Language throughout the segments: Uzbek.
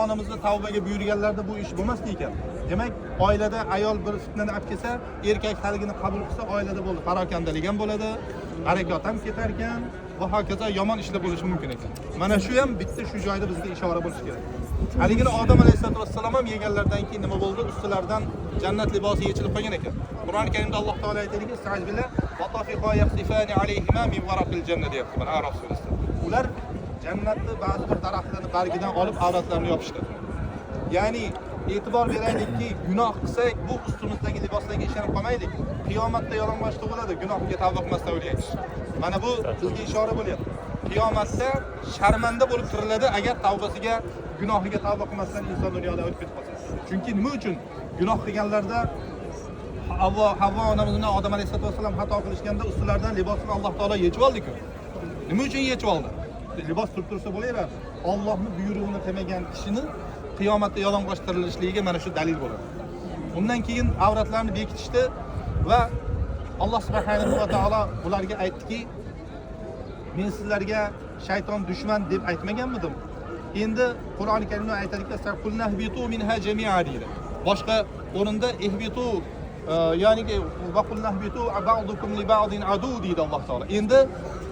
onamizning tavbaga buyurganlarda bu ish bo'lmasdi ekan. Demak, oilada ayol bir fitnani olib kelsa, erkak haligini qabul qilsa, oilada bo'ldi. Parokandalik ham bo'ladi, harakot ham ketar ekan va hokazo yomon ishlar bo'lishi mumkin ekan. Mana shu ham bitta shu joyda bizga ishora bo'lishi kerak. Haligini Odam alayhisolatu vassalom ham yeganlardan keyin nima bo'ldi? Ustilaridan jannat libosi yechilib qolgan ekan. Qur'oni Karimda Alloh taolo aytadiki, "Ista'jbillah va tafiqa yaqsifani alayhima min waraqil jannah" deyapti. Mana Araf surasida. Ular jannatni ba'zi bir daraxtlarni bargidan olib avratlarini yopishdi. Ya'ni e'tibor beraylikki, gunoh qilsak, bu ustimizdagi liboslarga ishonib qolmaylik. Qiyomatda yalang'och tug'iladi, gunohga tavba qilmasdan o'lganmiz. Mana bu bizga ishora bo'lyapti. Qiyomatda sharmanda bo'lib tiriladi agar tavbasiga, gunohiga tavba qilmasdan inson dunyodan o'tib ketib qolsa. Chunki nima uchun gunoh qilganlarda Havvo onamiz bilan Odam alayhisolatu vasallam xato qilishganda ustilaridan libosini Alloh taolo yechib oldi-ku. Nima uchun yechib oldi? Libos turib tursa bo'laveradi. Allohning buyrug'ini qilmagan kishini qiyomatda yalang'och tirilishligiga mana shu dalil bo'ladi. Undan keyin avratlarni bekitishdi va Alloh subhanahu va taolo ularga aytdiki, men sizlarga shayton dushman deb aytmaganmidim? Endi Qur'oni Karimda aytadiki, "Qulnahbitu minha jami'a" deydi. Boshqa o'rinda ihbitu ya'ni va qulnahbitu ba'dukum li ba'din adu deydi Alloh taolo. Endi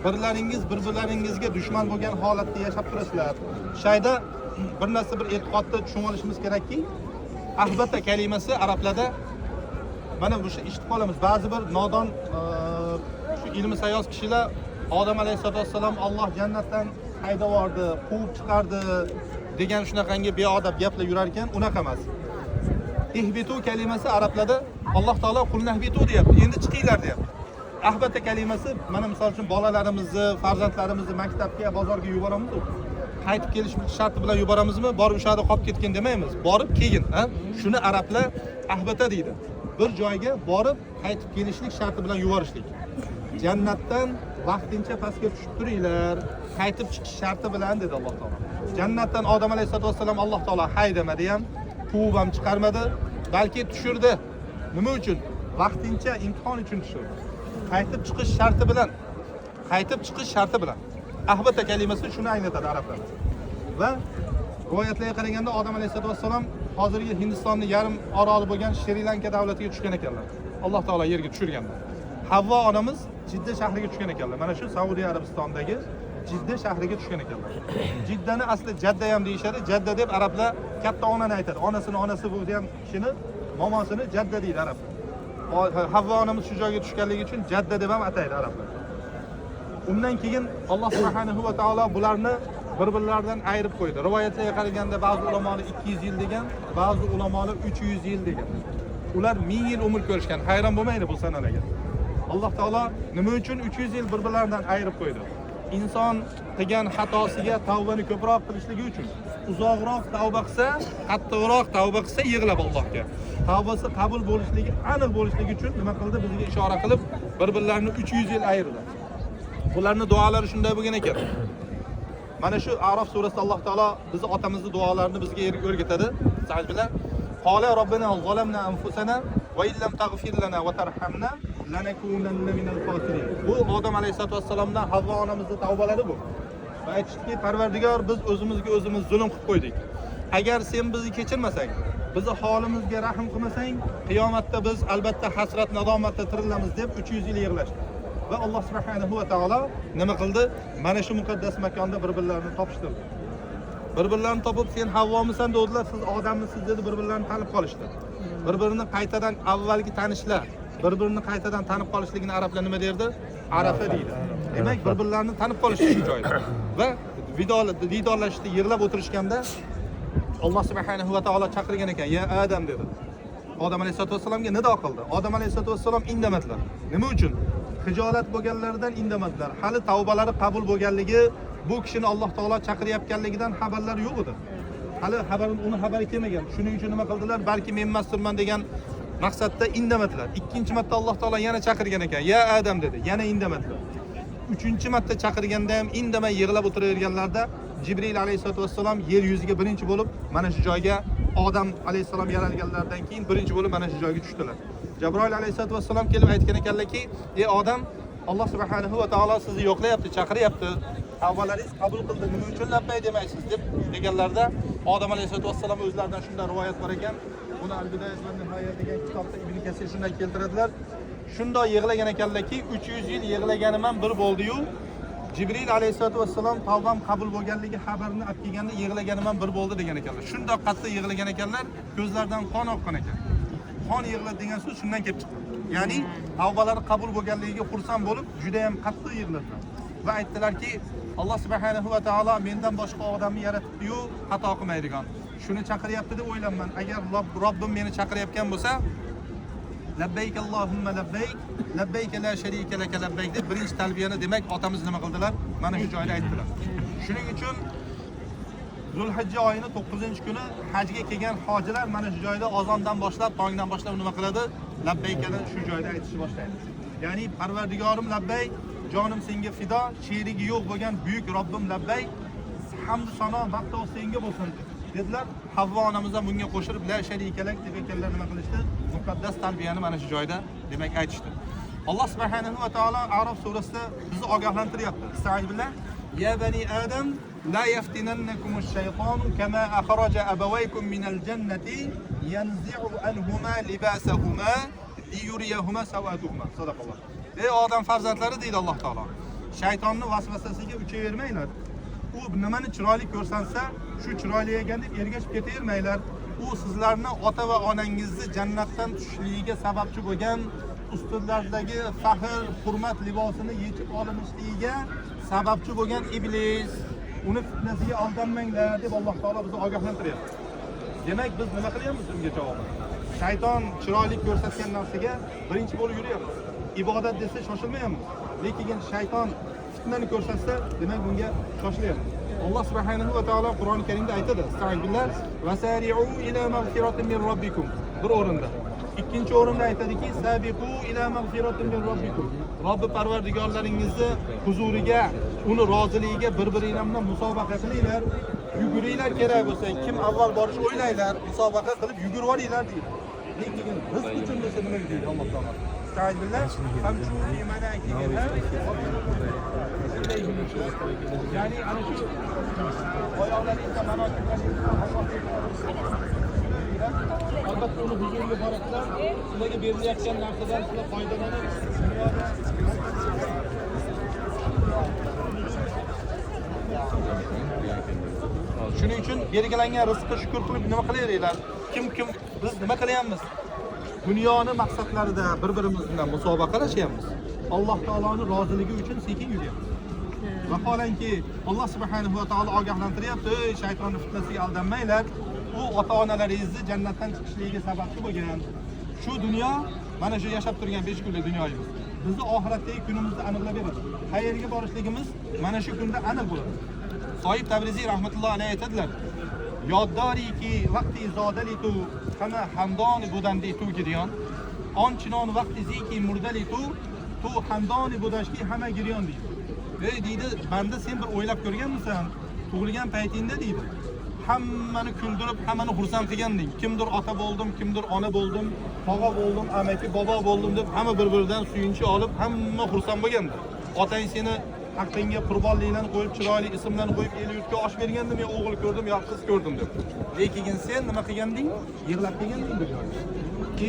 birlaringiz bir-birlaringizga dushman bo'lgan holatda yashab turasizlar. Shayda bir narsa bir e'tiqodni tushunib olishimiz kerakki, ahbata kalimasi arablarda mana bu eshitib qolamiz. Ba'zi bir nodon shu ilmi sayoz kishilar Odam alayhisolatu vassalom Alloh jannatdan haydab yubordi, quvib chiqardi degan shunaqangi beodab gaplar yurar ekan, unaqa emas. Ihbitu kalimasi arablarda Alloh taolo qulnahbitu deyapti. Endi chiqinglar deyapti. Ahbata kalimasi mana misol uchun bolalarimizni, farzandlarimizni maktabga, bozorga yuboramiz-ku. Qaytib kelish sharti bilan yuboramizmi? Borib o'sha yerda qolib ketgan demaymiz. Borib kelgin, ha? Shuni arablar ahbata deydi. Bir joyga borib qaytib kelishlik sharti bilan yuborishlik. Jannatdan vaqtincha pastga tushib turinglar, qaytib chiqish sharti bilan dedi Alloh taolo. Jannatdan Odam alayhisolatu vassalom Alloh taolo haydamadi ham, quvib ham chiqarmadi, balki tushirdi. Nima uchun? Vaqtincha imtihon uchun tushirdi. Qaytib chiqish sharti bilan. Qaytib chiqish sharti bilan. Ahbata kalimasi shuni anglatadi arablarda. Va rivoyatlarga qaraganda Odam alayhisolatu vassalom hozirgi Hindistonning yarim oroli bo'lgan Shri Lanka davlatiga tushgan ekanlar. Alloh taolo yerga tushirganda. Havvo onamiz Jidda shahriga tushgan ekanlar. Mana shu Saudiya Arabistondagi Jidda shahriga tushgan ekanlar. Jiddani asli Jadda ham deyishadi. Jadda deb arablar katta onani aytadi. Onasini onasi bo'lgan kishini momosini Jadda deydi arablar. Havvo onamiz shu joyga tushganligi uchun Jadda deb ham ataydi arablar. Undan keyin Alloh subhanahu va taolo bularni bir-birlaridan ayirib qo'ydi. Rivoyatlarga qaraganda ba'zi ulamolar 200 yil degan, ba'zi ulamolar 300 yil degan. Ular 1000 yil umr ko'rishgan. Hayron bo'lmaydi bu sanalarga. Alloh taolo nima uchun 300 yil bir-birlaridan ayirib qo'ydi? Inson qilgan xatosiga tavbani ko'proq qilishligi uchun. Uzoqroq tavba qilsa, qattiqroq tavba qilsa yig'lab Allohga. Tavbasi qabul bo'lishligi, aniq bo'lishligi uchun nima qildi? Bizga ishora qilib, bir-birlarini 300 yil ayirdi. Bularning duolari shunday bo'lgan ekan. Mana shu Araf surasida Alloh taolo bizni otamizning duolarini bizga o'rgatadi. Sajbilar qala robbana zalamna anfusana va illam taghfir lana va tarhamna lanakunanna minal khosirin. Bu Odam alayhisolatu vassalomdan Havvo onamizning tavbalari bu. Va aytishdiki, Parvardigor, biz o'zimizga o'zimiz zulm qilib qo'ydik. Agar sen bizni kechirmasang, bizni holimizga rahm qilmasang, qiyomatda biz albatta hasrat nadomatda tirilamiz deb 300 yil yig'lashdi. Va Alloh subhanahu va taolo nima qildi? Mana shu muqaddas makonda bir-birlarini topishtirdi. Bir-birlarini topib, sen Havvomisan dedilar, siz Odammisiz dedi, bir-birlarini tanib qolishdi. Bir-birini qaytadan avvalgi tanishlar, bir-birini qaytadan tanib qolishligini arablar nima derdi? Arafa deydi. Demak, bir-birlarini tanib qolishdi shu joyda. Va vidolashishdi, yig'lab o'tirishganda Alloh subhanahu va taolo chaqirgan ekan, "Ya Adam" dedi. Odam alayhisolatu vasallamga nido qildi. Odam alayhisolatu vasallam indamadilar. Nima uchun? Hijolat bo'lganlaridan indamadilar. Hali tavbalari qabul bo'lganligi, bu kishini Alloh taolo chaqiryapganligidan xabarlari yo'q edi. Hali uni xabari kelmagan. Shuning uchun nima qildilar? Balki men emasman degan maqsadda indamadilar. Ikkinchi marta Alloh taolo yana chaqirgan ekan, "Ya Adam" dedi. Yana indamadilar. Uchinchi marta chaqirganda ham indamay yig'lab o'tiraverganlarda Jibril alayhisolatu vasallam yer yuziga birinchi bo'lib mana shu joyga Odam alayhisalom yaralganlardan keyin birinchi bo'lib mana shu joyga tushdilar. Jabroil alayhisolatu vasallam kelib aytgan ekanlarki, "Ey Odam, Alloh subhanahu va taolo sizni yo'qlayapti, chaqiryapti. tavbalaringiz qabul qildi, nima uchun labbay demaysiz deb deganlarda Odam alayhisolatu vassalam o'zlaridan shunday rivoyat bor ekan. Buni Al-Bidaya va Nihoya degan kitobda Ibn Kasir shunday keltiradilar. Shunday yig'lagan ekanlarki, 300 yil yig'laganim ham bir bo'ldi-yu, Jibril alayhisolatu vassalam tavbam qabul bo'lganligi xabarini olib kelganda yig'laganim ham bir bo'ldi degan ekanlar. Shunday qattiq yig'lagan ekanlar, ko'zlaridan qon oqqan ekan. Qon yig'ladi degan so'z shundan kelib chiqqan. Ya'ni tavbalari qabul bo'lganligiga xursand bo'lib, juda ham qattiq yig'ladilar. Va aytdilarki, Alloh subhanahu va taolo mendan boshqa odamni yaratibdi-yu, xato qilmaydigan. Shuni chaqiryapti deb o'ylayman. Agar Robbim meni chaqirayotgan bo'lsa, labbayk Allohumma labbayk, labbayk la sharika laka labbayk deb birinchi talbiyani demak otamiz nima qildilar? Mana shu joyda aytdilar. Shuning uchun Zulhijja oyining 9-kuni hajga kelgan hojilar mana shu joyda azondan boshlab, tongdan boshlab nima qiladi? Labbaykani shu joyda aytishni boshlaydi. Ya'ni Parvardigorim labbay, jonim senga fido, sherigi yo'q bo'lgan buyuk Robbim labbay, hamd sano maqtov senga bo'lsin dedilar. Havvo onamiz ham bunga qo'shilib la sharika lak deb ekanlar nima qilishdi? Muqaddas talbiyani mana shu joyda demak aytishdi. Alloh subhanahu va taolo A'rof surasida bizni ogohlantiryapti. Estağfirullah. Ya bani Adam la yaftinannakum ash-shaytanu kama akhraja abawaykum min al-jannati yanzi'u anhuma libasahuma liyuriyahuma sawatuhuma. Sadaqalloh. Ey odam farzandlari deydi Alloh taolo. Shaytonning vasvasasiga uchavermanglar. U nimani chiroyli ko'rsansa, shu chiroyli ekan deb ergashib ketavermanglar. U sizlarni ota va onangizni jannatdan tushishligiga sababchi bo'lgan ustunlardagi faxr, hurmat libosini yechib olinishligiga sababchi bo'lgan iblis, uni fitnasiga aldanmanglar deb Alloh taolo bizni ogohlantiryapti. Demak, biz nima qilyapmiz unga javoban? Shayton chiroyli ko'rsatgan narsaga birinchi bo'lib yuryapmiz. Ibodat desa shoshilmayapmiz. Lekin shayton fitnani ko'rsatsa, demak bunga shoshilyapmiz. Alloh subhanahu va taolo Qur'oni Karimda aytadi: "Estağfirullah va sari'u ila magfiratin min robbikum." Bir o'rinda. Ikkinchi o'rinda aytadiki: "Sabiqu ila magfiratin min robbikum." Robbi parvardigorlaringizni huzuriga, uni roziligiga bir-biringlar bilan musobaqa qilinglar. Yuguringlar kerak bo'lsa, kim avval borish o'ylanglar, musobaqa qilib yugurib olinglar deydi. Lekin biz uchun bo'lsa nima deydi Alloh taolo? Estağfirullah. Hamshu fi manakiha. Ya'ni ana shu oyoqlaringizga manokiblaringizga albatta uni huzuriga borasizlar, sizlarga berilayotgan narsadan sizlar foydalanib, shuning uchun belgilangan rizqqa shukr qilib nima qilaveringlar? Kim biz nima qilyapmiz? Dunyoni maqsadlarida bir-birimiz bilan musobaqalashyapmiz. Alloh taoloning roziligi uchun sekin yuryapmiz. Vaholanki Alloh subhanahu va taolo ogohlantiryapti, ey shaytonning fitnasiga aldanmanglar. U ota-onalaringizni jannatdan chiqishligiga sababchi bo'lgan. Shu dunyo mana shu yashab turgan 5 kunlik dunyoyimiz. Bizni oxiratdagi kunimizni aniqlab beradi. Qayerga borishligimiz mana shu kunda aniq bo'ladi. Soyib Tabriziy rahmatullohi alayhi aytadilar: "Yoddariki vaqti zodalitu kama hamdoni budanditu gidiyon. Onchinon vaqti ziki murdalitu tu hamdoni budashki hamma giryon" deydi. Ey deydi, banda sen bir o'ylab ko'rganmisan? Tug'ilgan paytingda deydi, hammani kuldirib, hammani xursand qilganding. Kimdir ota bo'ldim, kimdir ona bo'ldim, tog'a bo'ldim, amaki, bobo bo'ldim deb hamma bir-biridan suyunchi olib, hamma xursand bo'lganda. Otang seni haqqingga qurbonliklarni qo'yib, chiroyli ismlarni qo'yib, el yurtga osh berganda, men o'g'il ko'rdim, yo qiz ko'rdim deb. Lekin sen nima qilganding? Yig'lab kelganding deb.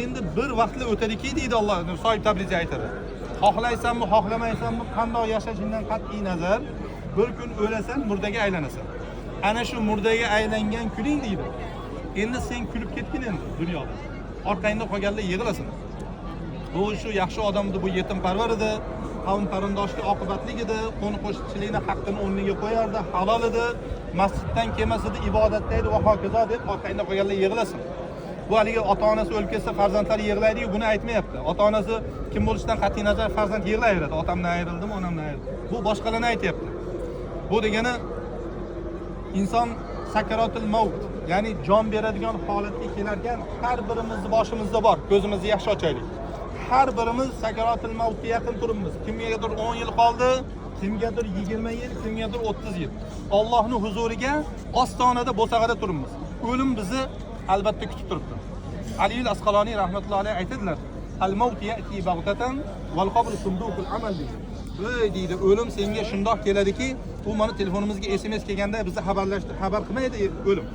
Endi bir vaqtlar o'tadiki deydi Alloh, Soyib Tabriziy aytadi. Xohlaysanmi, xohlamaysanmi, qanday yashashingdan qat'iy nazar, bir kun o'lasan, murdaga aylanasan. Ana shu murdaga aylangan kuning deydi. Endi sen kulib ketgin endi dunyoda. Orqangda qolganlar yig'lasin. Bu shu yaxshi odam edi, bu yetim parvar edi, qavm qarindoshga oqibatli edi, qo'ni-qo'shnichilikni haqqini o'rniga qo'yardi, halol edi, masjiddan kelmas edi, ibodatda edi va hokazo deb orqangda qolganlar yig'lasin. Bu haligi ota-onasi o'lib ketsa farzandlari yig'laydi-yu, buni aytmayapti. Ota-onasi kim bo'lishidan qat'iy nazar farzand yig'layveradi. Otamdan ayrildim, onamdan ayrildim. Bu boshqalarni aytayapti. Bu degani inson sakaratul maut, ya'ni jon beradigan holatga kelarkan, har birimizni boshimizda bor. Ko'zimizni yaxshi ochaylik. Har birimiz sakaratul mautga yaqin turibmiz. Kimgadir 10 yil qoldi, kimgadir 20 yil, kimgadir 30 yil. Allohning huzuriga ostonada bo'sag'ada turibmiz. O'lim bizni albatta kutib turibdi. Ali al-Asqaloniy rahmatullohi alayhi aytadilar: "Al-maut ya'ti baghtatan wal qabr sunduqul amal." "Ey" deydi, "o'lim senga shundoq keladiki, u mana telefonimizga SMS kelganda bizni xabar qilmaydi o'lim.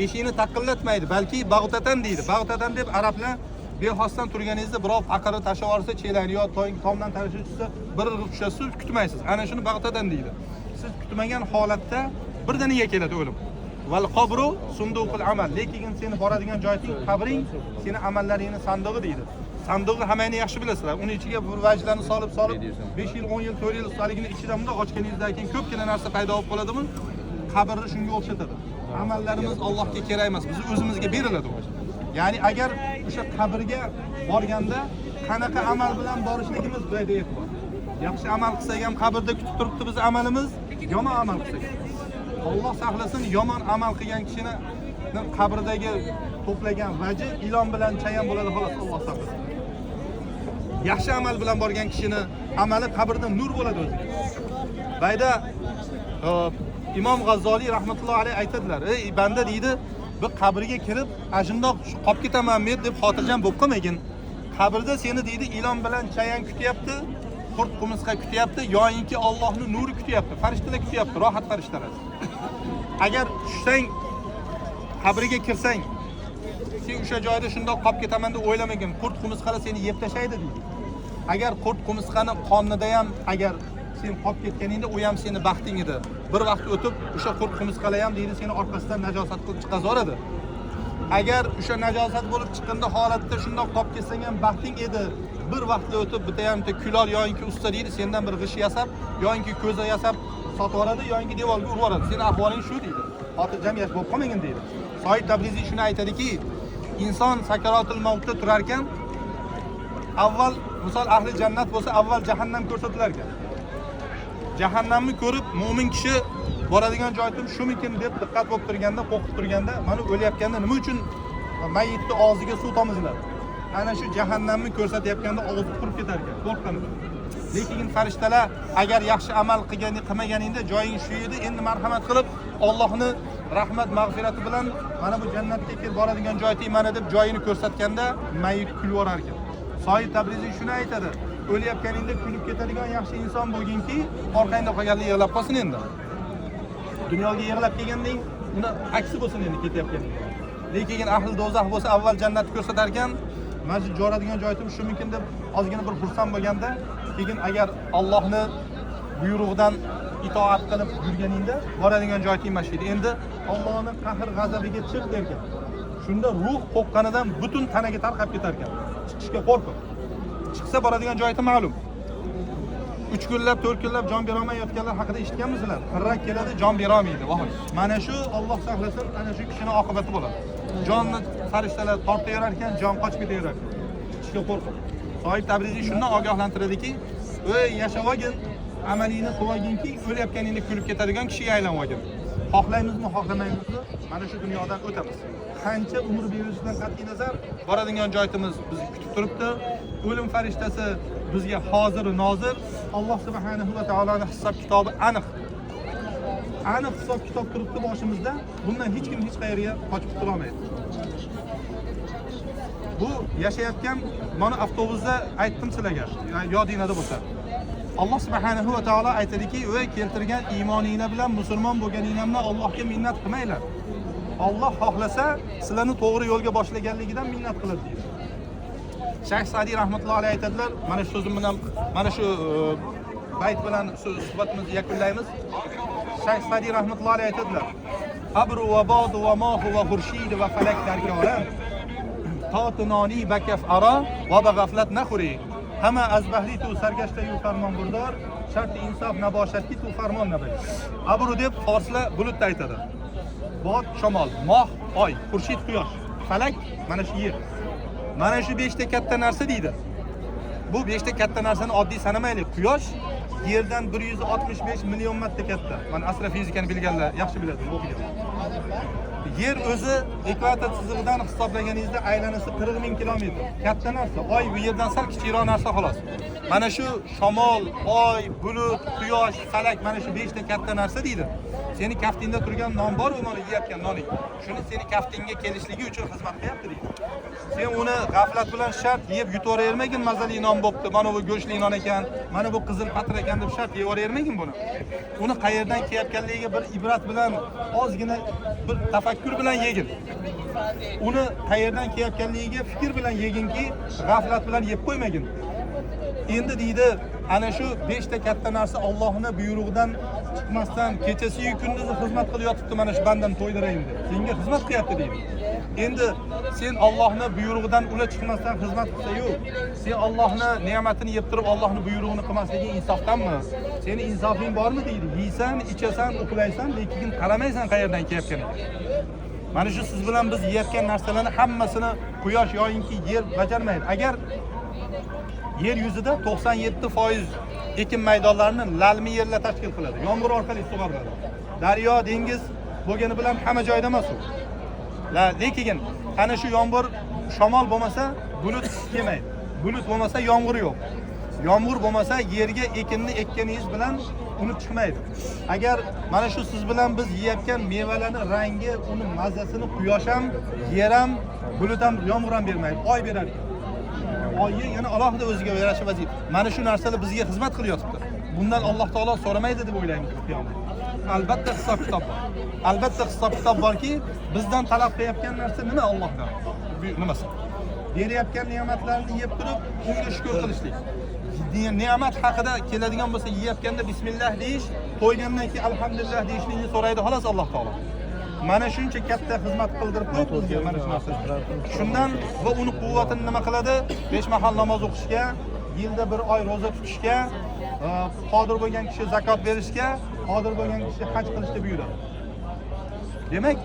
Eshikni taqillatmaydi, balki bag'tatan deydi. Bag'tatan deb arablar bexosdan turganingizda birov faqirni tashlab yuborsa, chelani yo tomdan tashlab tushsa, bir irg'ib tushasiz, kutmaysiz. Ana shuni bag'tatan deydi. Siz kutmagan holatda birdaniga keladi o'lim. Val qabru sunduqul amal. Lekin seni boradigan joying qabring, seni amallaringning sandig'i deydi. Sandig'i hammani yaxshi bilasizlar. Uning ichiga bir vajlarni solib 5 yil, 10 yil, 4 yil ustaligini ichida bunda ochganingizdan keyin ko'pgina narsa paydo bo'lib qoladimi? Qabrni shunga o'xshatadi. Amallarimiz Allohga kerak emas, biz o'zimizga beriladi. Ya'ni agar o'sha qabrga borganda qanaqa amal bilan borishligimiz joyida e'tibor. Yaxshi amal qilsak ham qabrda kutib turibdi biz amalimiz, yomon amal qilsak. Alloh saqlasin, yomon amal qilgan kishini qabrdagi to'plagan vaji ilon bilan chayon bo'ladi, xolos, Alloh saqlasin. Yaxshi amal bilan borgan kishini amali qabrda nur bo'ladi o'ziga. Bayda Imom G'azzoliy rahmatullohi alayhi aytadilar, "Ey banda deydi, bir qabrga kirib, ashundoq qolib ketaman men deb xotirjam bo'lib qolmagin. Qabrda seni deydi ilon bilan chayon kutyapti, qurt qumursqa kutyapti, yoyinki Allohning nuri kutyapti, farishtalar kutyapti, rohat farishtalar. Agar tushsang, qabriga kirsang, sen o'sha joyda shundoq qolib ketaman deb o'ylamagin, qurt qumursqalar seni yeb tashlaydi" deydi. Agar qurt qumursqani qonida ham agar sen qolib ketganingda u ham seni baxting edi. Bir vaqt o'tib o'sha qurt qumursqalar ham deydi seni orqasidan najosat qilib chiqazoradi. Agar o'sha najosat bo'lib chiqqanda holatda shundoq qolib ketsang ham baxting edi. Bir vaqtda o'tib bitta ham kulol yo'inki usta deydi, sendan bir g'ish yasab, yo'inki ko'za yasab sotib yuboradi, yo'inki devorga urib yuboradi. Seni ahvoling shu deydi. Xotirjam yashash bo'lib qolmagin deydi. Soid Tabriziy shuni aytadiki, inson sakaratul mavtda turar ekan, avval misol ahli jannat bo'lsa, avval jahannam ko'rsatilar ekan. Jahannamni ko'rib mo'min kishi boradigan joyim shumikin deb diqqat bo'lib turganda, qo'rqib turganda, mana o'layotganda nima uchun mayitni og'ziga suv tomiziladi? Ana shu jahannamni ko'rsatayotganda og'zi qurib ketar ekan, qo'rqqanidan. Lekin farishtalar agar yaxshi amal qilmaganingda joying shu edi, endi marhamat qilib Allohni rahmat mag'firati bilan mana bu jannatga kelib boradigan joying mana deb joyini ko'rsatganda mayit kulib yuborar ekan. Soid Tabriziy shuni aytadi, o'layotganingda kulib ketadigan yaxshi inson bo'lginki, orqangda qolganlar yig'lab qolsin endi. Dunyoga yig'lab kelganding, uni aksi bo'lsin endi ketayotgan. Lekin ahli do'zax bo'lsa, avval jannatni ko'rsatar ekan, masjid jo'radigan joyim shu mumkin deb ozgina bir xursand bo'lganda, keyin agar Allohni buyrug'idan itoat qilib yurganingda boradigan joying mashhur. Endi Allohning qahr g'azabiga chiq derkan. Shunda ruh qo'rqqanidan butun tanaga tarqab ketar ekan. Chiqishga qo'rqib. Chiqsa boradigan joyi ma'lum. 3 kunlab, 4 kunlab jon bera olmayotganlar haqida eshitganmisizlar? Qirrak keladi, jon bera olmaydi. Mana shu Alloh saqlasin, ana shu kishining oqibati bo'ladi. Jonni farishtalar tortaverar ekan, jon qochib ketaverar. Chiqishga qo'rqib. Soid Tabriziy shundan ogohlantiradiki, "Ey yashag'in, amalingni qilginki, o'layotganingda kulib ketadigan kishiga aylanmagin. Xohlaymizmi, xohlamaymizmi, mana shu dunyodan o'tamiz. Qancha umr berishidan qat'iy nazar, boradigan joyimiz bizni kutib turibdi. O'lim farishtasi bizga hozir nozir. Alloh subhanahu va taoloning hisob kitobi aniq. Aniq hisob kitob turibdi boshimizda. Bundan hech kim hech qayerga qochib qutula olmaydi. Bu yashayotgan mana avtobusda aytdim sizlarga, yodingizda bo'lsa. Alloh subhanahu va taolo aytadiki, "Ey keltirgan iymoninglar bilan musulmon bo'lganinglarni Allohga minnat qilmanglar. Alloh xohlasa sizlarni to'g'ri yo'lga boshlaganligidan minnat qiladi" deydi. Shayx Sa'diy rahmatullohi alayhi aytadilar, mana shu so'zim bilan, mana shu bayt bilan suhbatimizni yakunlaymiz. Shayx Sa'diy rahmatullohi alayhi aytadilar, "Abru va ba'du va mahu va khurshid va falak darkoran. Totunoni bakaf ara va bag'aflat nakhuri. Hamma azbahli tu sargashta yu farmon burdor, sharti insof naboshatki tu farmon nabali." Abru deb forslar bulutda aytadi. Bot shamol, moh oy, xurshid quyosh, falak mana shu yer. Mana shu 5 ta katta narsa deydi. Bu 5 ta katta narsani oddiy sanamaylik. Quyosh yerdan 165 million marta katta. Mana astrofizikani bilganlar yaxshi biladi, o'qigan. Yer o'zi ekvator chizig'idan hisoblaganingizda aylanasi 40 ming kilometr. Katta narsa. Oy bu yerdan sal kichikroq narsa xolos. Mana shu shamol, oy, bulut, quyosh, falak mana shu 5 ta katta narsa deydi. Seni kaftingda turgan non bor, u mana yeyotgan noning. Shuni seni kaftingga kelishligi uchun xizmat qilyapti deydi. Sen uni g'aflat bilan shart yeb yutavermagin, mazali non bo'pti, mana bu go'shtli non ekan, mana bu qizil patir ekan deb shart yeyavermagin buni. Uni qayerdan kelayotganligiga bir ibrat bilan, ozgina bir tafakkur bilan yegin. Uni qayerdan kelayotganligiga fikr bilan yeginki, g'aflat bilan yeb qo'ymagin. Endi deydi, ana shu 5 ta katta narsa Allohning buyrug'idan chiqmasdan kechasi-yu kunduzi xizmat qilib yotibdi, mana shu bandam to'ydirayin deb. Senga xizmat qilyapti deydi. Endi sen Allohning buyrug'idan ular chiqmasdan xizmat qilsa-yu, sen Allohning ne'matini yeb turib Allohning buyrug'ini qilmasliging insofdanmi? Seni insofing bormi deydi. Yeysan, ichasan, uxlaysan, lekin qaramaysan qayerdan kelayotganiga. Mana shu siz bilan biz yeyotgan narsalarni hammasini quyosh yoyinki yer bajarmaydi. Agar yer yuzida 97% ekin maydonlarini lalmi yerlar tashkil qiladi. Yomg'ir orqali sug'oriladi. Daryo, dengiz bo'lgani bilan hamma joyda emas u. Lekin ana shu yomg'ir, shamol bo'lmasa bulut kelmaydi. Bulut bo'lmasa yomg'ir yo'q. Yomg'ir bo'lmasa yerga ekinni ekkaningiz bilan uni chiqmaydi. Agar mana shu siz bilan biz yeyotgan mevalarning rangi, uni mazasini quyosh ham, yer ham, bulut ham, yomg'ir ham bermaydi, oy beradi. Oyga yana alohida o'ziga yarasha vazifa. Mana shu narsalar bizga xizmat qilyapti. Bundan Alloh taolo so'ramaydi deb o'ylaymiz qiyomat. Albatta hisob kitob bor. Albatta hisob kitob borki, bizdan talab qilayotgan narsa nima Allohdan? Nimasi? Berayotgan ne'matlarni yeb turib, unga shukr qilishlik. Ne'mat haqida keladigan bo'lsa, yeyotganda bismillah deyish, to'ygandan keyin alhamdulillah deyishni so'raydi xolos Alloh taolo. Mana shuncha katta xizmat qildirib qo'yibdi bizga mana shu narsa. Shundan va uni quvvatini nima qiladi? 5 mahal namoz o'qishga, yilda 1 oy roza tutishga, qodir bo'lgan kishi zakot berishga, qodir bo'lgan kishi haj qilishga buyuradi. Demak,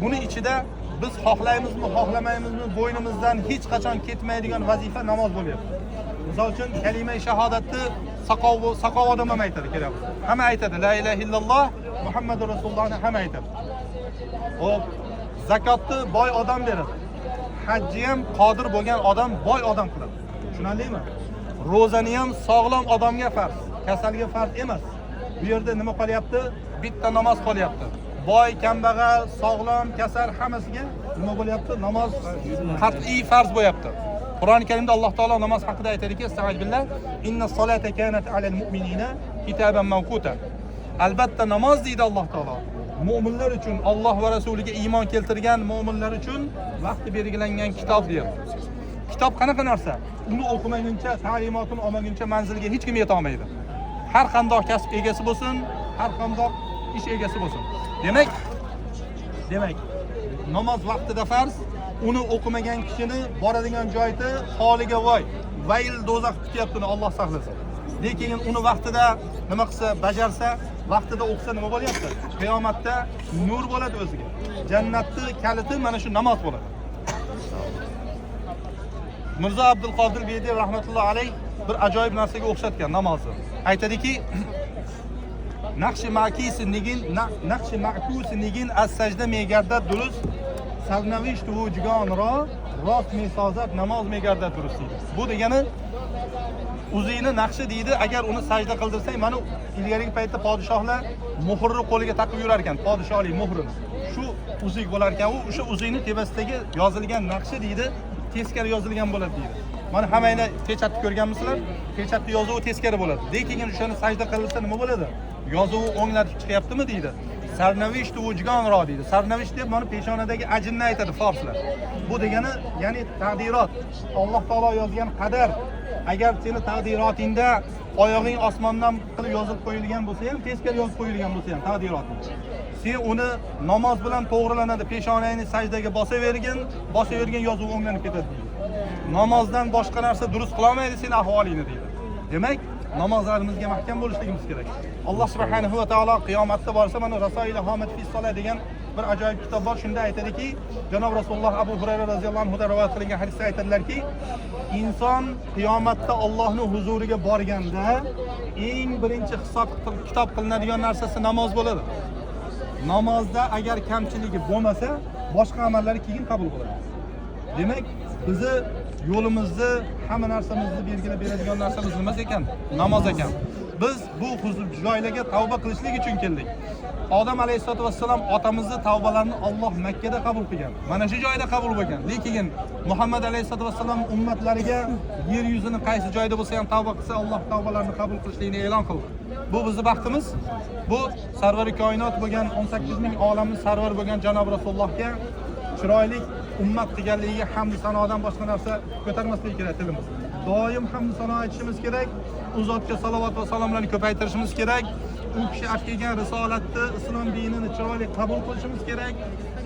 buni ichida biz xohlaymizmi, xohlamaymizmi, bo'ynimizdan hech qachon ketmaydigan vazifa namoz bo'lyapti. Misol uchun kalima-i shahodatni saqov odam ham aytadi kerak. Hamma aytadi, la ilaha illalloh Muhammadur Rasulullohni hamma aytadi. Hop, zakotni boy odam beradi. Hajni ham qodir bo'lgan odam boy odam qiladi. Tushunarlimi? Ro'zani ham sog'lom odamga farz, kasalga farz emas. Bu yerda nima qolyapti? Bitta namoz qolyapti. Boy, kambag'al, sog'lom, kasal hammasiga nima bo'lyapti? Namoz qat'iy farz bo'lyapti. Qur'oni Karimda Alloh taolo namoz haqida aytadiki, astag'firullah, inna solata kanat alal mu'minina kitaban mawquta. Albatta namoz deydi Alloh taolo. Mu'minlar uchun, Alloh va rasuliga iymon keltirgan mu'minlar uchun vaqti belgilangan kitob deydi. Kitob qanaqa narsa? Uni o'qimaguncha, ta'limotini olmaguncha manzilga hech kim yeta olmaydi. Har qanday kasb egasi bo'lsin, har qanday ish egasi bo'lsin. Demak, namoz vaqtida farz, uni o'qimagan kishini boradigan joyda holiga voy, vayl do'zax kutyapti, Alloh saqlasin. Lekin uni vaqtida nima qilsa, bajarsa, vaqtida o'qisa nima bo'lyapti? Qiyomatda nur bo'ladi o'ziga. Jannatning kaliti mana shu namoz bo'ladi. Mirzo Abdul Qodir Beydi rahmatullohi alayh bir ajoyib narsaga o'xshatgan namozni. Aytadiki, naqshi ma'kusi nigin as-sajda megarda durust, sarnavish tuvujigan rost mesozat namoz megarda durust deydi. Bu degani uzini naqshi deydi, agar uni sajda qildirsang, mana ilgarigi paytda podshohlar muhrni qo'liga taqib yurar ekan, podshohlik muhrini. Shu uzik bo'lar ekan, u o'sha uzini tepasidagi yozilgan naqshi deydi, teskari yozilgan bo'ladi deydi. Mana hammanglar pechatni ko'rganmisizlar? Pechatni yozuvi teskari bo'ladi. Lekin o'shani sajda qilsa nima bo'ladi? Yozuvi o'nglatib chiqyaptimi deydi. Sarnavish tuvujiganro deydi. Sarnavish deb mana peshonadagi ajinni aytadi forslar. Bu degani, ya'ni taqdirot. Alloh taolo yozgan qadar. Agar seni taqdirotingda oyog'ing osmondan qilib yozib qo'yilgan bo'lsa ham, teskari yozib qo'yilgan bo'lsa ham taqdirot. Sen uni namoz bilan to'g'rilanadi, peshonangni sajdaga bosavergin yozuv o'nglanib ketadi deydi. Namozdan boshqa narsa durust qila olmaydi seni ahvolingni deydi. Demak, namozlarimizga mahkam bo'lishligimiz kerak. Alloh subhanahu va taolo qiyomatda borsa, mana Rasoil Ahmad fi solat degan bir ajoyib kitob bor. Shunda aytadiki, Janob Rasululloh Abu Hurayra radhiyallohu anhu da rivoyat qilingan hadisda aytadilarki, inson qiyomatda Allohning huzuriga borganda eng birinchi hisob kitob qilinadigan narsasi namoz bo'ladi. Namozda agar kamchiligi bo'lmasa, boshqa amallar keyin qabul bo'ladi. Demak, bizni yo'limizni, hamma narsamizni belgilab beradigan narsamiz nima ekan? Namoz ekan. Biz bu joylarga tavba qilishlik uchun keldik. Odam alayhisolatu vassalam otamizni tavbalarini Alloh Makka da qabul qilgan. Mana shu joyda qabul bo'lgan. Lekin Muhammad alayhisolatu vassalam ummatlariga yer yuzining qaysi joyda bo'lsa ham tavba qilsa Alloh tavbalarini qabul qilishligini e'lon qildi. Bu bizning baxtimiz. Bu sarvari koinot bo'lgan 18 ming olamning sarvar bo'lgan janob Rasulullohga chiroyli ummat qilganligiga hamd sanodan boshqa narsa ko'tarmaslik kerak tilimiz. Doim hamd sano aytishimiz kerak. U zotga salovat va salomlarni ko'paytirishimiz kerak. U kishi olib kelgan risolatni, islom dinini chiroyli qabul qilishimiz kerak.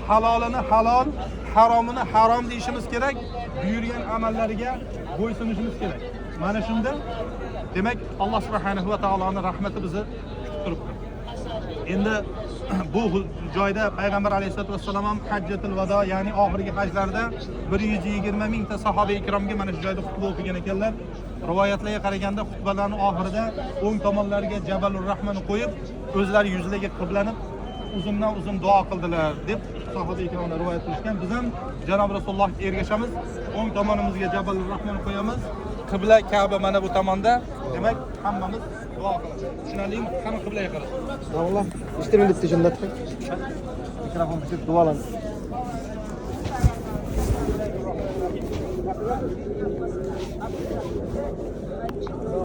Halolini halol, haromini harom deyishimiz kerak. Buyurgan amallariga bo'ysunishimiz kerak. Mana shunda demak Alloh subhanahu va taoloning rahmati bizni kutib turibdi. Endi bu joyda payg'ambar alayhisolatu vassalam ham hajjatul vado, ya'ni oxirgi hajlarda 120 mingta sahoba ikromga mana shu joyda xutba o'qigan ekanlar. Rivoyatlarga qaraganda xutbalarning oxirida o'ng tomonlariga Jabalur Rahmonni qo'yib, o'zlari yuzlariga qiblanib uzundan uzun duo qildilar deb sahoba ikromlar rivoyat qilishgan. Biz ham janob Rasulullohga ergashamiz. O'ng tomonimizga Jabalur Rahmonni qo'yamiz. Qibla Ka'ba mana bu tomonda. Demak, hammamiz duo qilamiz. Tushunarlimi? Hamma qiblaga qaraydi. Alloh ishtirib shunda. Mikrofon bilan duolan.